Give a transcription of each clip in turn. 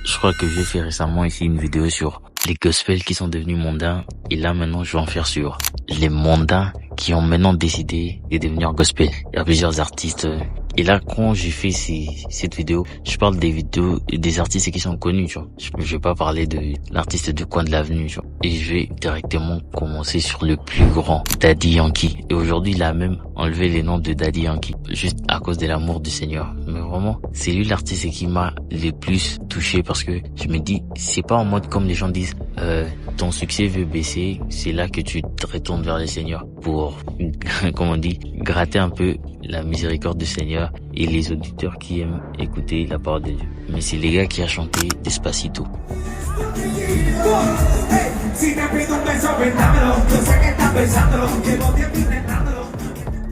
Je crois que j'ai fait récemment ici une vidéo sur les gospels qui sont devenus mondains. Et là, maintenant, je vais en faire sur les mondains qui ont maintenant décidé de devenir gospel. Il y a plusieurs artistes. Et là, quand j'ai fait cette vidéo, je parle des vidéos des artistes qui sont connus, tu vois. Je vais pas parler de l'artiste du coin de l'avenue, tu vois. Et je vais directement commencer sur le plus grand, Daddy Yankee. Et aujourd'hui, il a même enlevé les noms de Daddy Yankee, juste à cause de l'amour du Seigneur. Mais vraiment, c'est lui l'artiste qui m'a le plus touché parce que je me dis, c'est pas en mode comme les gens disent, ton succès veut baisser, c'est là que tu te retournes vers le Seigneur pour, comme on dit, gratter un peu la miséricorde du Seigneur et les auditeurs qui aiment écouter la parole de Dieu. Mais c'est les gars qui a chanté Despacito.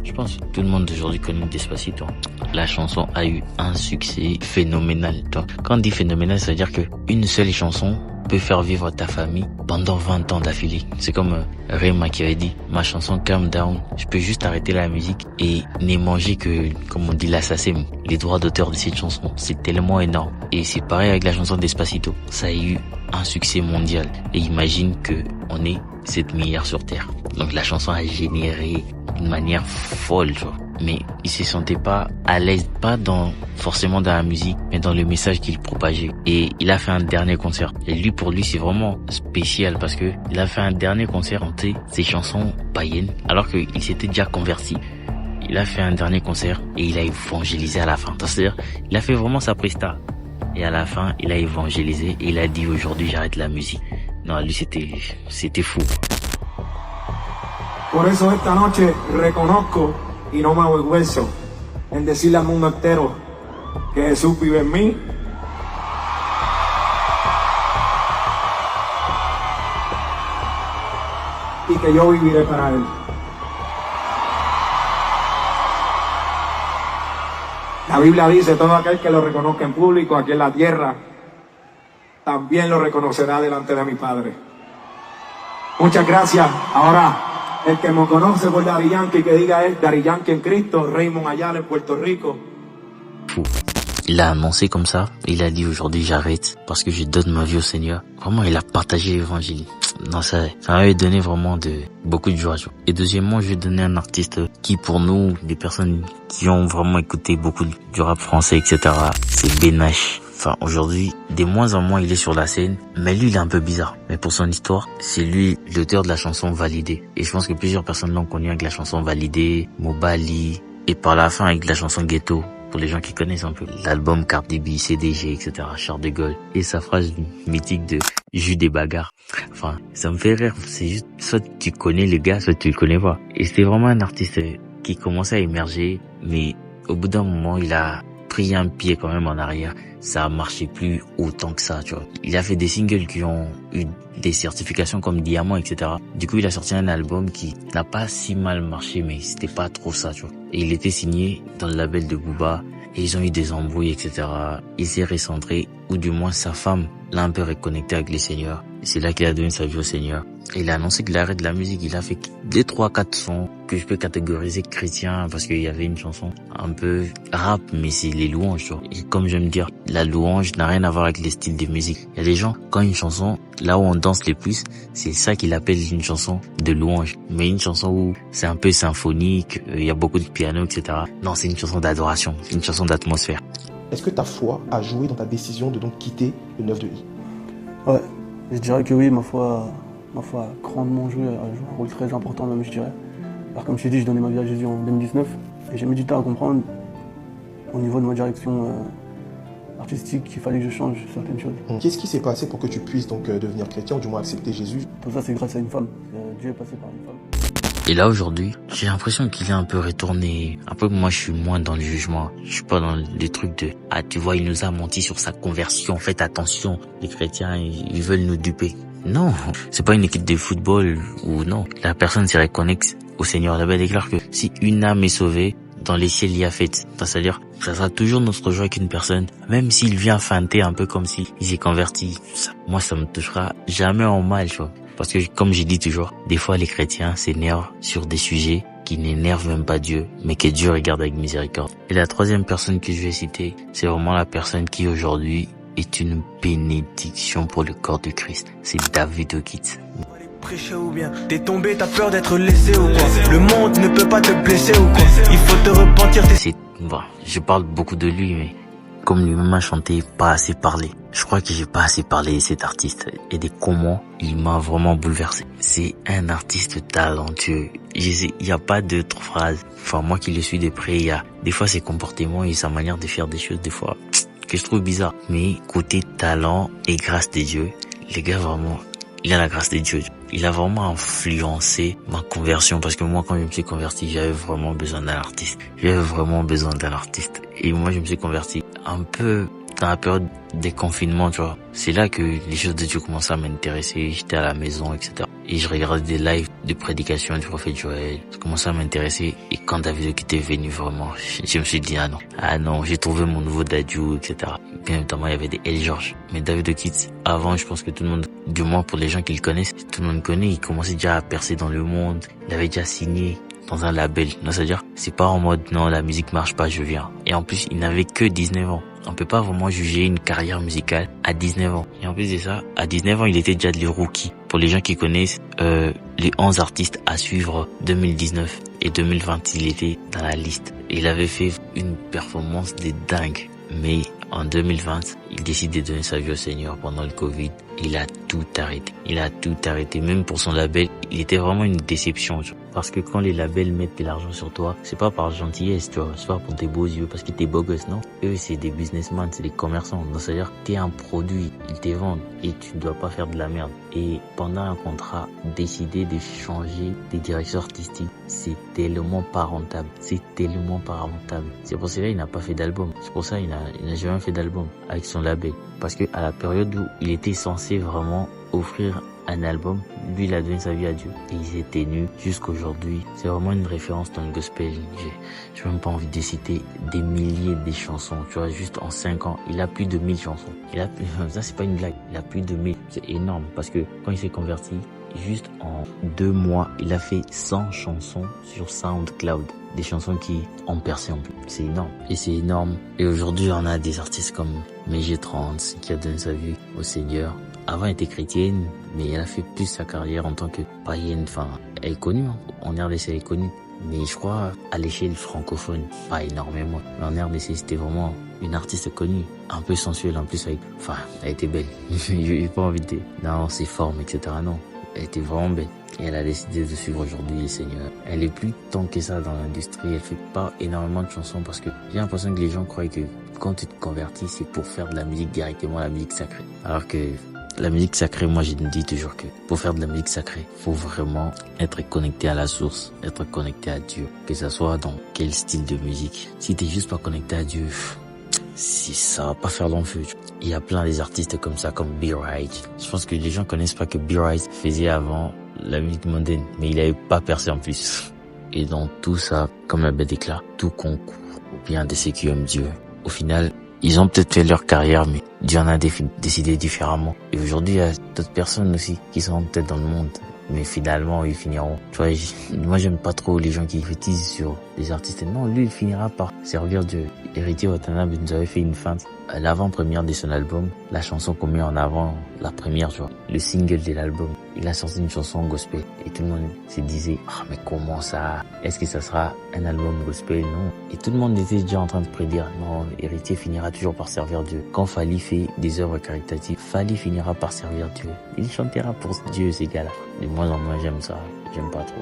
Je pense que tout le monde aujourd'hui connaît Despacito. La chanson a eu un succès phénoménal. Quand on dit phénoménal, ça veut dire que une seule chanson peut faire vivre ta famille pendant 20 ans d'affilée. C'est comme Rema qui avait dit, ma chanson Calm Down, je peux juste arrêter la musique et ne manger que, comme on dit, l'assassin. Les droits d'auteur de cette chanson, c'est tellement énorme. Et c'est pareil avec la chanson Despacito. Ça a eu un succès mondial. Et imagine que on est 7 milliards sur Terre. Donc la chanson a généré d'une manière folle, tu vois. Mais il se sentait pas à l'aise, pas forcément dans la musique, mais dans le message qu'il propageait. Et il a fait un dernier concert. Et lui, pour lui, c'est vraiment spécial parce que il a fait un dernier concert chanter ses chansons païennes, alors qu'il s'était déjà converti. Il a fait un dernier concert et il a évangélisé à la fin. C'est-à-dire, il a fait vraiment sa presta. Et à la fin, il a évangélisé et il a dit aujourd'hui, j'arrête la musique. Non, lui, c'était fou. Por eso esta noche reconozco y no me avergüenzo en decirle al mundo entero que Jesús vive en mí. Y que yo viviré para él. La Biblia dice, todo aquel que lo reconozca en público aquí en la tierra, también lo reconocerá delante de mi Padre. Muchas gracias. Ahora, el que me conoce por Daddy Yankee, que diga es Daddy Yankee en Cristo, Raymond Ayala en Puerto Rico. Fou. Il a annoncé comme ça, il a dit aujourd'hui j'arrête parce que je donne ma vie au Seigneur. Vraiment, il a partagé l'évangile. Non, ça m'a donné vraiment beaucoup de joie. Et deuxièmement, je vais donner un artiste qui pour nous, des personnes qui ont vraiment écouté beaucoup du rap français, etc., c'est Benache. Enfin, aujourd'hui, de moins en moins, il est sur la scène. Mais lui, il est un peu bizarre. Mais pour son histoire, c'est lui l'auteur de la chanson Validé. Et je pense que plusieurs personnes l'ont connu avec la chanson Validé, Mobali, et par la fin avec la chanson Ghetto. Pour les gens qui connaissent un peu l'album Cardi B, CDG, etc., Charles de Gaulle. Et sa phrase mythique de « Jus des bagarres ». Enfin, ça me fait rire. C'est juste, soit tu connais le gars, soit tu le connais pas. Et c'était vraiment un artiste qui commençait à émerger. Mais au bout d'un moment, il a pris un pied quand même en arrière. Ça a marché plus autant que ça, tu vois. Il a fait des singles qui ont eu des certifications comme Diamant, etc. Du coup, il a sorti un album qui n'a pas si mal marché, mais c'était pas trop ça, tu vois. Et il était signé dans le label de Booba. Et ils ont eu des embrouilles, etc. Il s'est recentré, ou du moins sa femme l'a un peu reconnecté avec les seigneurs. Et c'est là qu'il a donné sa vie au Seigneur. Et il a annoncé qu'il arrête la musique. Il a fait 2, 3, 4 sons que je peux catégoriser chrétiens parce qu'il y avait une chanson un peu rap, mais c'est les louanges, tu vois. Et comme j'aime dire, la louange n'a rien à voir avec les styles de musique. Il y a des gens, quand une chanson, là où on danse le plus, c'est ça qu'il appelle une chanson de louange. Mais une chanson où c'est un peu symphonique, il y a beaucoup de piano, etc. Non, c'est une chanson d'adoration, c'est une chanson d'atmosphère. Est-ce que ta foi a joué dans ta décision de donc quitter le 9 de I? Ouais, je dirais que oui, ma foi a grandement joué, a joué un rôle très important même, je dirais. Alors comme je t'ai dit, j'ai donné ma vie à Jésus en 2019 et j'ai mis du temps à comprendre au niveau de ma direction artistique qu'il fallait que je change certaines choses. Qu'est-ce qui s'est passé pour que tu puisses donc devenir chrétien ou du moins accepter Jésus? Tout ça c'est grâce à une femme, Dieu est passé par une femme. Et là aujourd'hui, j'ai l'impression qu'il est un peu retourné. Un peu moi je suis moins dans le jugement. Je suis pas dans les trucs de « Ah tu vois, il nous a menti sur sa conversion, faites attention, les chrétiens ils veulent nous duper ». Non, c'est pas une équipe de football ou non. La personne se reconnecte au Seigneur. La Bible déclare que si une âme est sauvée, dans les ciels il y a fête. C'est-à-dire, ça sera toujours notre joie qu'une personne, même s'il vient feinter un peu comme s'il s'est converti. Moi ça me touchera jamais en mal, tu vois. Parce que comme j'ai dit toujours, des fois les chrétiens s'énervent sur des sujets qui n'énervent même pas Dieu, mais que Dieu regarde avec miséricorde. Et la troisième personne que je vais citer, c'est vraiment la personne qui aujourd'hui est une bénédiction pour le corps de Christ. C'est David Okitt. Prêcher ou bien t'es tombé, t'as peur d'être laissé ou quoi? Le monde ne peut pas te blesser ou quoi? Il faut te repentir. Bon, je parle beaucoup de lui, mais comme lui-même a chanté, pas assez parlé. Je crois que j'ai pas assez parlé de cet artiste et de comment il m'a vraiment bouleversé. C'est un artiste talentueux. Il y a pas d'autres phrases. Enfin, moi qui le suis de près, il y a des fois ses comportements et sa manière de faire des choses, des fois que je trouve bizarre. Mais côté talent et grâce de Dieu, les gars vraiment, il a la grâce de Dieu. Il a vraiment influencé ma conversion parce que moi, quand je me suis converti, j'avais vraiment besoin d'un artiste. Et moi, je me suis converti un peu dans la période des confinements, tu vois. C'est là que les choses de Dieu commençaient à m'intéresser. J'étais à la maison, etc. Et je regardais des lives de prédication du prophète Joël. Ça commençait à m'intéresser. Et quand David Okitt est venu, vraiment, je me suis dit, ah non, j'ai trouvé mon nouveau Dadju, etc. Bien évidemment, il y avait des L. George. Mais David Okitt, avant, je pense que tout le monde, du moins pour les gens qui le connaissent, tout le monde connaît, il commençait déjà à percer dans le monde. Il avait déjà signé dans un label. Non, c'est-à-dire, c'est pas en mode, non, la musique marche pas, je viens. Et en plus, il n'avait que 19 ans. On peut pas vraiment juger une carrière musicale à 19 ans. Et en plus de ça, à 19 ans, il était déjà le rookie. Pour les gens qui connaissent, les 11 artistes à suivre 2019 et 2020, il était dans la liste. Il avait fait une performance de dingue. Mais en 2020, il décide de donner sa vie au Seigneur pendant le Covid. Il a tout arrêté. Même pour son label, il était vraiment une déception, tu vois. Parce que quand les labels mettent de l'argent sur toi, c'est pas par gentillesse, tu vois. C'est pas pour tes beaux yeux, parce que t'es beau gosse, non. Eux, c'est des businessmen, c'est des commerçants. Donc, c'est-à-dire, t'es un produit, ils te vendent et tu ne dois pas faire de la merde. Et pendant un contrat, décider de changer des directions artistiques, c'est tellement pas rentable. C'est pour cela qu'il n'a pas fait d'album. C'est pour ça qu'il n'a jamais fait d'album avec son label. Parce que à la période où il était censé vraiment offrir un album, lui il a donné sa vie à Dieu et il s'est tenu jusqu'aujourd'hui. C'est vraiment une référence dans le gospel. J'ai même pas envie de citer des milliers de chansons, tu vois, juste en 5 ans, il a plus de 1000 chansons. Ça c'est pas une blague, il a plus de 1000. C'est énorme parce que quand il s'est converti, juste en 2 mois, il a fait 100 chansons sur SoundCloud. Des chansons qui ont percé en plus. C'est énorme. Et c'est énorme. Et aujourd'hui, on a des artistes comme MG30 qui a donné sa vie au Seigneur. Avant, elle était chrétienne, mais elle a fait plus sa carrière en tant que païenne. Enfin, elle est connue. En RDC, elle est connue. Mais je crois, à l'échelle francophone, pas énormément. Mais en RDC, c'était vraiment une artiste connue. Un peu sensuelle en plus. Elle était belle. J'ai pas envie de dire, non, ses formes, etc. Non. Elle était vraiment belle. Et elle a décidé de suivre aujourd'hui le Seigneur. Elle est plus tant que ça dans l'industrie. Elle fait pas énormément de chansons parce que j'ai l'impression que les gens croient que quand tu te convertis, c'est pour faire de la musique directement, la musique sacrée. Alors que la musique sacrée, moi je me dis toujours que pour faire de la musique sacrée, faut vraiment être connecté à la source, être connecté à Dieu. Que ça soit dans quel style de musique. Si t'es juste pas connecté à Dieu, si ça va pas faire long feu. Il y a plein des artistes comme ça, comme B-Right. Je pense que les gens connaissent pas que B-Right faisait avant la musique mondaine, mais il avait pas percé en plus. Et dans tout ça, comme la bête éclat, tout concourt au bien de ceux qui aiment Dieu. Au final, ils ont peut-être fait leur carrière, mais Dieu en a décidé différemment. Et aujourd'hui, il y a d'autres personnes aussi qui sont peut-être dans le monde, mais finalement, ils finiront. Tu vois, moi, j'aime pas trop les gens qui critisent sur les artistes. Non, lui, il finira par servir Dieu. Héritier Watanabe nous avait fait une feinte à l'avant-première de son album, la chanson qu'on met en avant, la première, tu vois, le single de l'album. Il a sorti une chanson gospel et tout le monde se disait, mais comment ça? Est-ce que ça sera un album gospel? Non. Et tout le monde était déjà en train de prédire, non, Héritier finira toujours par servir Dieu. Quand Fally fait des œuvres caritatives, Fally finira par servir Dieu. Il chantera pour Dieu, ces gars-là. De moins en moins, j'aime ça. J'aime pas trop.